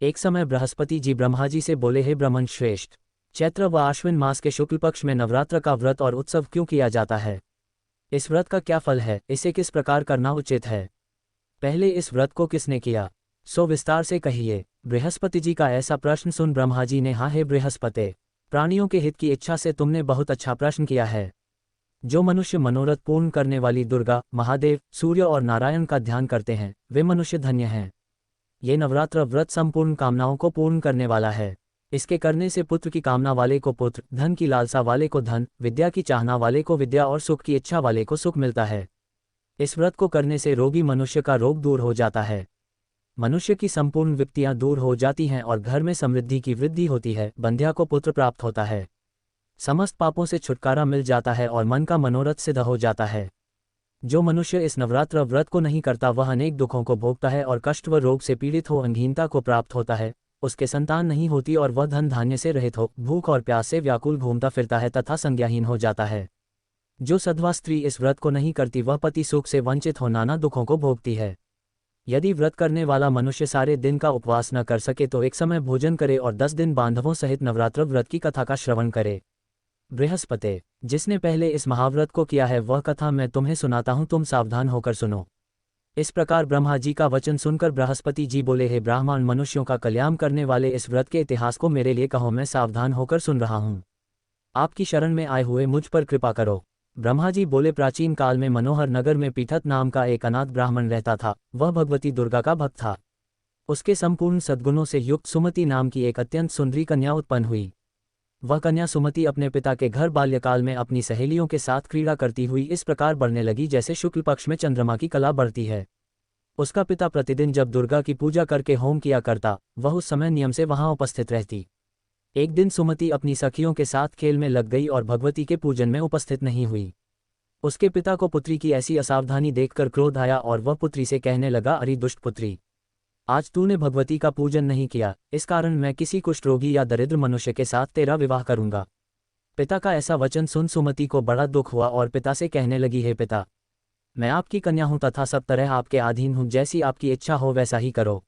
एक समय बृहस्पति जी ब्रह्मा जी से बोले, हे ब्रह्मन श्रेष्ठ, चैत्र व आश्विन मास के शुक्ल पक्ष में नवरात्र का व्रत और उत्सव क्यों किया जाता है? इस व्रत का क्या फल है? इसे किस प्रकार करना उचित है? पहले इस व्रत को किसने किया, सो विस्तार से कहिए। बृहस्पति जी का ऐसा प्रश्न सुन ब्रह्मा जी ने, हाँ हे बृहस्पते, प्राणियों के हित की इच्छा से तुमने बहुत अच्छा प्रश्न किया है। जो मनुष्य मनोरथ पूर्ण करने वाली दुर्गा, महादेव, सूर्य और नारायण का ध्यान करते हैं, वे मनुष्य धन्य हैं। ये नवरात्र व्रत संपूर्ण कामनाओं को पूर्ण करने वाला है। इसके करने से पुत्र की कामना वाले को पुत्र, धन की लालसा वाले को धन, विद्या की चाहना वाले को विद्या और सुख की इच्छा वाले को सुख मिलता है। इस व्रत को करने से रोगी मनुष्य का रोग दूर हो जाता है, मनुष्य की संपूर्ण विपत्तियां दूर हो जाती हैं और घर में समृद्धि की वृद्धि होती है, बंध्या को पुत्र प्राप्त होता है, समस्त पापों से छुटकारा मिल जाता है और मन का मनोरथ सिद्ध हो जाता है। जो मनुष्य इस नवरात्र व्रत को नहीं करता वह अनेक दुखों को भोगता है और कष्ट व रोग से पीड़ित हो, अंगहीनता को प्राप्त होता है, उसके संतान नहीं होती और वह धन धान्य से रहित हो, भूख और प्यास से व्याकुल घूमता फिरता है तथा संज्ञाहीन हो जाता है। जो सधवा स्त्री इस व्रत को नहीं करती वह पति सुख से वंचित हो नाना दुखों को भोगती है। यदि व्रत करने वाला मनुष्य सारे दिन का उपवास न कर सके तो एक समय भोजन करे और 10 दिन बांधवों सहित नवरात्र व्रत की कथा का श्रवण करे। बृहस्पते, जिसने पहले इस महाव्रत को किया है वह कथा मैं तुम्हें सुनाता हूँ, तुम सावधान होकर सुनो। इस प्रकार ब्रह्मा जी का वचन सुनकर बृहस्पति जी बोले, हे ब्राह्मण, मनुष्यों का कल्याण करने वाले इस व्रत के इतिहास को मेरे लिए कहो, मैं सावधान होकर सुन रहा हूँ। आपकी शरण में आए हुए मुझ पर कृपा करो। ब्रह्मा जी बोले, प्राचीन काल में मनोहर नगर में पीठत नाम का एक अनाथ ब्राह्मण रहता था। वह भगवती दुर्गा का भक्त था। उसके संपूर्ण सद्गुणों से युक्त सुमति नाम की एक अत्यंत सुंदरी कन्या उत्पन्न हुई। वह कन्या सुमति अपने पिता के घर बाल्यकाल में अपनी सहेलियों के साथ क्रीड़ा करती हुई इस प्रकार बढ़ने लगी जैसे शुक्ल पक्ष में चंद्रमा की कला बढ़ती है। उसका पिता प्रतिदिन जब दुर्गा की पूजा करके होम किया करता, वह उस समय नियम से वहां उपस्थित रहती। एक दिन सुमति अपनी सखियों के साथ खेल में लग गई और भगवती के पूजन में उपस्थित नहीं हुई। उसके पिता को पुत्री की ऐसी असावधानी देखकर क्रोध आया और वह पुत्री से कहने लगा, अरे दुष्ट पुत्री, आज तूने भगवती का पूजन नहीं किया, इस कारण मैं किसी कुष्ठ रोगी या दरिद्र मनुष्य के साथ तेरा विवाह करूंगा। पिता का ऐसा वचन सुन सुमति को बड़ा दुख हुआ और पिता से कहने लगी, हे पिता, मैं आपकी कन्या हूं तथा सब तरह आपके अधीन हूं, जैसी आपकी इच्छा हो वैसा ही करो।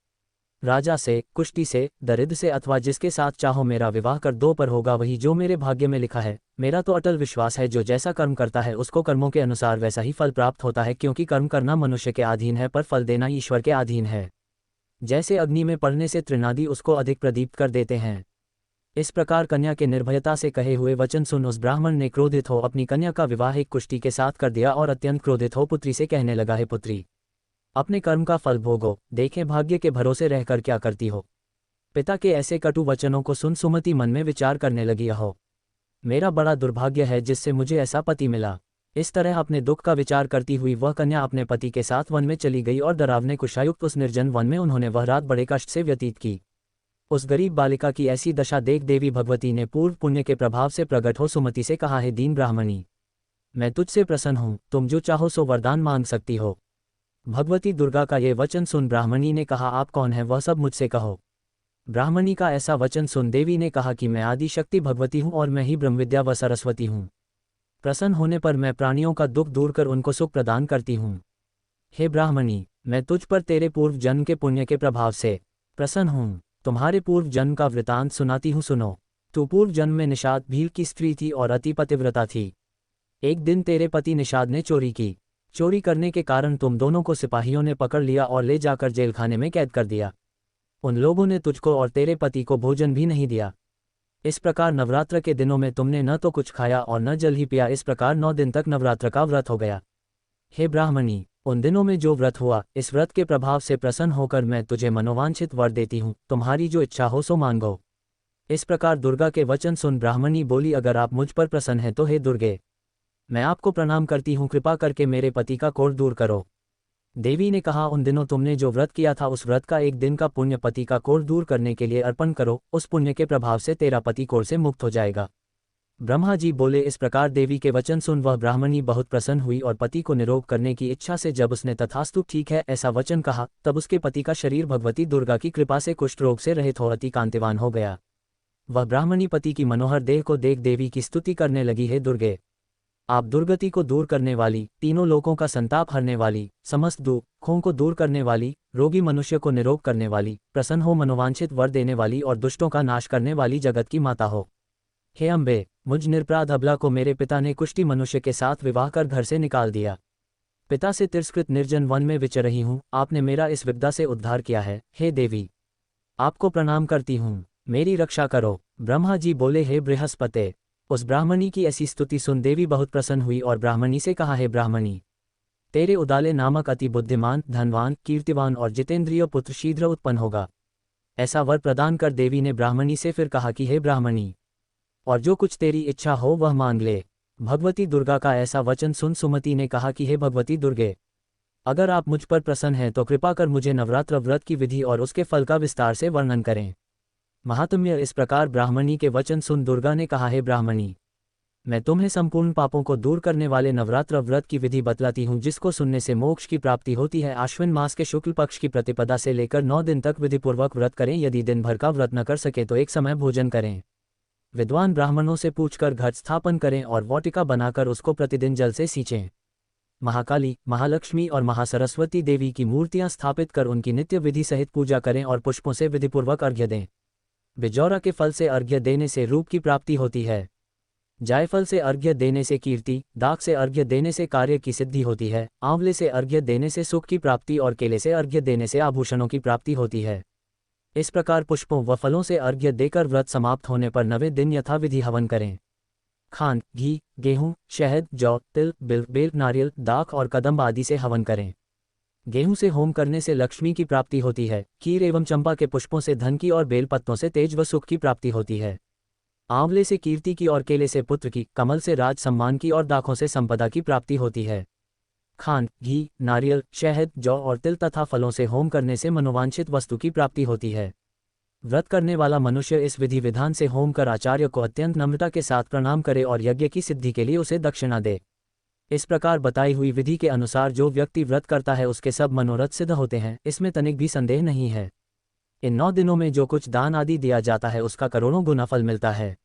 राजा से, कुष्ठी से, दरिद्र से अथवा जिसके साथ चाहो मेरा विवाह कर दो, पर होगा वही जो मेरे भाग्य में लिखा है। मेरा तो अटल विश्वास है जो जैसा कर्म करता है उसको कर्मों के अनुसार वैसा ही फल प्राप्त होता है, क्योंकि कर्म करना मनुष्य के अधीन है पर फल देना ईश्वर के अधीन है। जैसे अग्नि में पड़ने से तृणादि उसको अधिक प्रदीप्त कर देते हैं, इस प्रकार कन्या के निर्भयता से कहे हुए वचन सुन उस ब्राह्मण ने क्रोधित हो अपनी कन्या का विवाह एक कुष्ठी के साथ कर दिया और अत्यंत क्रोधित हो पुत्री से कहने लगा, हे पुत्री, अपने कर्म का फल भोगो, देखें भाग्य के भरोसे रहकर क्या करती हो। पिता के ऐसे कटु वचनों को सुन सुमति मन में विचार करने लगी, अहो, मेरा बड़ा दुर्भाग्य है जिससे मुझे ऐसा पति मिला। इस तरह अपने दुख का विचार करती हुई वह कन्या अपने पति के साथ वन में चली गई और डरावने कुशायुक्त उस निर्जन वन में उन्होंने वह रात बड़े कष्ट से व्यतीत की। उस गरीब बालिका की ऐसी दशा देख देवी भगवती ने पूर्व पुण्य के प्रभाव से प्रकट हो सुमति से कहा, हे दीन ब्राह्मणी, मैं तुझसे प्रसन्न हूँ, तुम जो चाहो सो वरदान मांग सकती हो। भगवती दुर्गा का ये वचन सुन ब्राह्मणी ने कहा, आप कौन है वह सब मुझसे कहो। ब्राह्मणी का ऐसा वचन सुन देवी ने कहा कि मैं आदि शक्ति भगवती हूँ और मैं ही ब्रह्मविद्या व सरस्वती हूँ। प्रसन्न होने पर मैं प्राणियों का दुख दूर कर उनको सुख प्रदान करती हूँ। हे ब्राह्मणी, मैं तुझ पर तेरे पूर्व जन्म के पुण्य के प्रभाव से प्रसन्न हूँ। तुम्हारे पूर्व जन्म का वृतांत सुनाती हूँ, सुनो। तू पूर्व जन्म में निषाद भील की स्त्री थी और अति पतिव्रता थी। एक दिन तेरे पति निषाद ने चोरी की। चोरी करने के कारण तुम दोनों को सिपाहियों ने पकड़ लिया और ले जाकर जेलखाने में कैद कर दिया। उन लोगों ने तुझको और तेरे पति को भोजन भी नहीं दिया। इस प्रकार नवरात्र के दिनों में तुमने न तो कुछ खाया और न जल ही पिया। इस प्रकार 9 दिन तक नवरात्र का व्रत हो गया। हे ब्राह्मणी, उन दिनों में जो व्रत हुआ, इस व्रत के प्रभाव से प्रसन्न होकर मैं तुझे मनोवांछित वर देती हूँ, तुम्हारी जो इच्छा हो सो मांगो। इस प्रकार दुर्गा के वचन सुन ब्राह्मणी बोली, अगर आप मुझ पर प्रसन्न हैं तो हे दुर्गे, मैं आपको प्रणाम करती हूँ, कृपा करके मेरे पति का कोढ़ दूर करो। देवी ने कहा, उन दिनों तुमने जो व्रत किया था उस व्रत का एक दिन का पुण्य पति का कोढ़ दूर करने के लिए अर्पण करो, उस पुण्य के प्रभाव से तेरा पति कोढ़ से मुक्त हो जाएगा। ब्रह्मा जी बोले, इस प्रकार देवी के वचन सुन वह ब्राह्मणी बहुत प्रसन्न हुई और पति को निरोग करने की इच्छा से जब उसने तथास्तु ठीक है ऐसा वचन कहा, तब उसके पति का शरीर भगवती दुर्गा की कृपा से कुष्ठ रोग से रहित हो अति कांतिवान हो गया। वह ब्राह्मणी पति की मनोहर देह को देख देवी की स्तुति करने लगी, हे दुर्गे, आप दुर्गति को दूर करने वाली, तीनों लोकों का संताप हरने वाली, समस्त दुखों को दूर करने वाली, रोगी मनुष्य को निरोग करने वाली, प्रसन्न हो मनोवांछित वर देने वाली और दुष्टों का नाश करने वाली जगत की माता हो। हे अम्बे, मुझ निरपराध अबला को मेरे पिता ने कुष्ठी मनुष्य के साथ विवाह कर घर से निकाल दिया। पिता से तिरस्कृत निर्जन वन में विचर रही हूँ, आपने मेरा इस विपदा से उद्धार किया है। हे देवी, आपको प्रणाम करती हूँ, मेरी रक्षा करो। ब्रह्मा जी बोले, हे बृहस्पते। उस ब्राह्मणी की ऐसी स्तुति सुन देवी बहुत प्रसन्न हुई और ब्राह्मणी से कहा, हे ब्राह्मणी, तेरे उदाले नामक अति बुद्धिमान, धनवान, कीर्तिवान और जितेंद्रिय पुत्र शीघ्र उत्पन्न होगा। ऐसा वर प्रदान कर देवी ने ब्राह्मणी से फिर कहा कि हे ब्राह्मणी, और जो कुछ तेरी इच्छा हो वह मांग ले। भगवती दुर्गा का ऐसा वचन सुन सुमति ने कहा कि हे भगवती दुर्गे, अगर आप मुझ पर प्रसन्न हैं तो कृपा कर मुझे नवरात्र व्रत की विधि और उसके फल का विस्तार से वर्णन करें। महात्म्य। इस प्रकार ब्राह्मणी के वचन सुन दुर्गा ने कहा, हे ब्राह्मणी, मैं तुम्हें संपूर्ण पापों को दूर करने वाले नवरात्र व्रत की विधि बतलाती हूँ, जिसको सुनने से मोक्ष की प्राप्ति होती है। आश्विन मास के शुक्ल पक्ष की प्रतिपदा से लेकर 9 दिन तक विधिपूर्वक व्रत करें। यदि दिन भर का व्रत न कर सके तो एक समय भोजन करें। विद्वान ब्राह्मणों से पूछकर घट स्थापन करें और वाटिका बनाकर उसको प्रतिदिन जल से सींचें। महाकाली, महालक्ष्मी और महासरस्वती देवी की मूर्तियां स्थापित कर उनकी नित्य विधि सहित पूजा करें और पुष्पों से विधिपूर्वक अर्घ्य दें। बिजौरा के फल से अर्घ्य देने से रूप की प्राप्ति होती है। जायफल से अर्घ्य देने से कीर्ति, दाख से अर्घ्य देने से कार्य की सिद्धि होती है, आंवले से अर्घ्य देने से सुख की प्राप्ति और केले से अर्घ्य देने से आभूषणों की प्राप्ति होती है। इस प्रकार पुष्पों व फलों से अर्घ्य देकर व्रत समाप्त होने पर 9वें दिन यथाविधि हवन करें। खांड, घी, गेहूं, शहद, जौ, तिल, बिल, बेल, नारियल, दाख और कदम्ब आदि से हवन करें। गेहूं से होम करने से लक्ष्मी की प्राप्ति होती है। खीर एवं चंपा के पुष्पों से धन की और बेल पत्तों से तेज व सुख की प्राप्ति होती है। आंवले से कीर्ति की और केले से पुत्र की, कमल से राज सम्मान की और दाखों से संपदा की प्राप्ति होती है। खांड, घी, नारियल, शहद, जौ और तिल तथा फलों से होम करने से मनोवांछित वस्तु की प्राप्ति होती है। व्रत करने वाला मनुष्य इस विधि विधान से होम कर आचार्य को अत्यंत नम्रता के साथ प्रणाम करे और यज्ञ की सिद्धि के लिए उसे दक्षिणा दे। इस प्रकार बताई हुई विधि के अनुसार जो व्यक्ति व्रत करता है उसके सब मनोरथ सिद्ध होते हैं, इसमें तनिक भी संदेह नहीं है। इन 9 दिनों में जो कुछ दान आदि दिया जाता है उसका करोड़ों गुना फल मिलता है।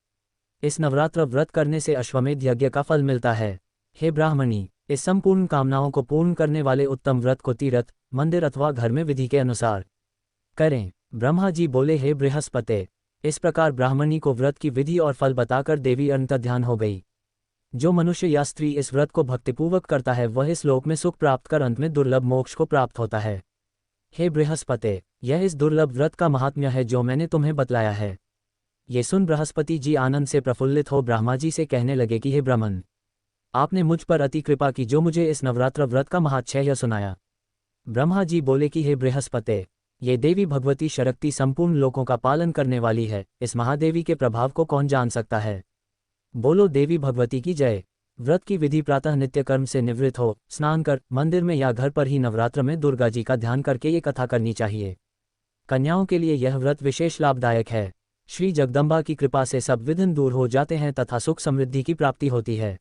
इस नवरात्र व्रत करने से अश्वमेध यज्ञ का फल मिलता है। हे ब्राह्मणी, इस संपूर्ण कामनाओं को पूर्ण करने वाले उत्तम व्रत को तीर्थ, मंदिर अथवा घर में विधि के अनुसार करें। ब्रह्मा जी बोले, हे बृहस्पते। इस प्रकार ब्राह्मणी को व्रत की विधि और फल बताकर देवी अंतर्ध्यान हो गई। जो मनुष्य या स्त्री इस व्रत को भक्तिपूर्वक करता है वह इस लोक में सुख प्राप्त कर अंत में दुर्लभ मोक्ष को प्राप्त होता है। हे बृहस्पते, यह इस दुर्लभ व्रत का महात्म्य है जो मैंने तुम्हें बतलाया है। ये सुन बृहस्पति जी आनंद से प्रफुल्लित हो ब्रह्मा जी से कहने लगे कि हे ब्राह्मण, आपने मुझ पर अति कृपा की जो मुझे इस नवरात्र व्रत का महात्म्य सुनाया। ब्रह्मा जी बोले कि हे बृहस्पते, ये देवी भगवती शक्ति संपूर्ण लोकों का पालन करने वाली है। इस महादेवी के प्रभाव को कौन जान सकता है। बोलो देवी भगवती की जय। व्रत की विधि प्रातः नित्य कर्म से निवृत्त हो स्नान कर मंदिर में या घर पर ही नवरात्र में दुर्गा जी का ध्यान करके ये कथा करनी चाहिए। कन्याओं के लिए यह व्रत विशेष लाभदायक है। श्री जगदम्बा की कृपा से सब विघ्न दूर हो जाते हैं तथा सुख समृद्धि की प्राप्ति होती है।